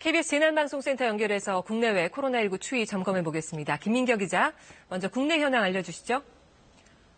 KBS 재난방송센터 연결해서 국내외 코로나19 추이 점검해 보겠습니다. 김민경 기자, 먼저 국내 현황 알려주시죠.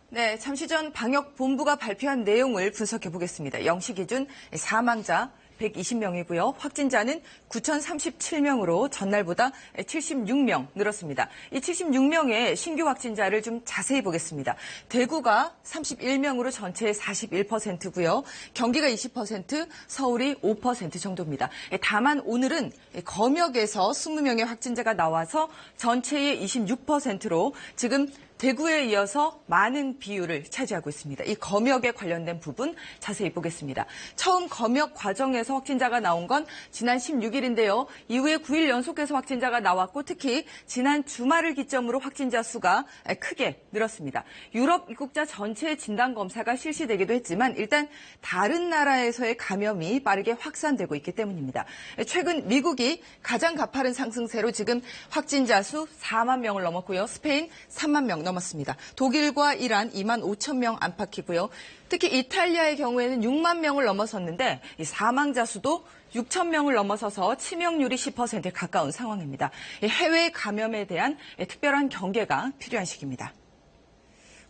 네, 잠시 전 방역본부가 발표한 내용을 분석해 보겠습니다. 0시 기준 사망자 120명이고요. 확진자는 9,037명으로 전날보다 76명 늘었습니다. 이 76명의 신규 확진자를 좀 자세히 보겠습니다. 대구가 31명으로 전체의 41%고요. 경기가 20%, 서울이 5% 정도입니다. 다만 오늘은 검역에서 20명의 확진자가 나와서 전체의 26%로 지금 대구에 이어서 많은 비율을 차지하고 있습니다. 이 검역에 관련된 부분 자세히 보겠습니다. 처음 검역 과정에서 확진자가 나온 건 지난 16일인데요. 이후에 9일 연속해서 확진자가 나왔고 특히 지난 주말을 기점으로 확진자 수가 크게 늘었습니다. 유럽 입국자 전체 진단검사가 실시되기도 했지만 일단 다른 나라에서의 감염이 빠르게 확산되고 있기 때문입니다. 최근 미국이 가장 가파른 상승세로 지금 확진자 수 4만 명을 넘었고요. 스페인 3만 명 넘었습니다. 독일과 이란 2만 5천 명 안팎이고요. 특히 이탈리아의 경우에는 6만 명을 넘어섰는데 이 사망자 수도 6천 명을 넘어서서 치명률이 10%에 가까운 상황입니다. 해외 감염에 대한 특별한 경계가 필요한 시기입니다.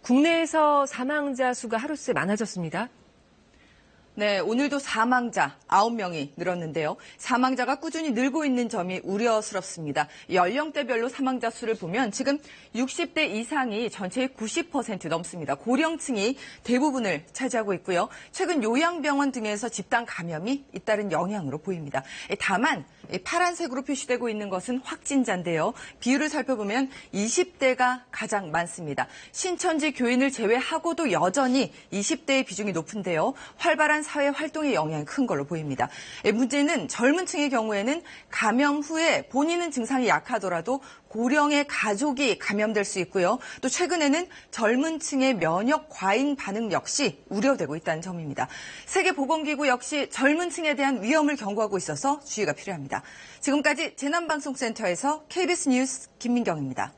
국내에서 사망자 수가 하루새 많아졌습니다. 네, 오늘도 사망자 9명이 늘었는데요. 사망자가 꾸준히 늘고 있는 점이 우려스럽습니다. 연령대별로 사망자 수를 보면 지금 60대 이상이 전체의 90% 넘습니다. 고령층이 대부분을 차지하고 있고요. 최근 요양병원 등에서 집단 감염이 잇따른 영향으로 보입니다. 다만 파란색으로 표시되고 있는 것은 확진자인데요. 비율을 살펴보면 20대가 가장 많습니다. 신천지 교인을 제외하고도 여전히 20대의 비중이 높은데요. 활발한 사회 활동의 영향이 큰 걸로 보입니다. 문제는 젊은 층의 경우에는 감염 후에 본인은 증상이 약하더라도 고령의 가족이 감염될 수 있고요. 또 최근에는 젊은 층의 면역 과잉 반응 역시 우려되고 있다는 점입니다. 세계보건기구 역시 젊은 층에 대한 위험을 경고하고 있어서 주의가 필요합니다. 지금까지 재난방송센터에서 KBS 뉴스 김민경입니다.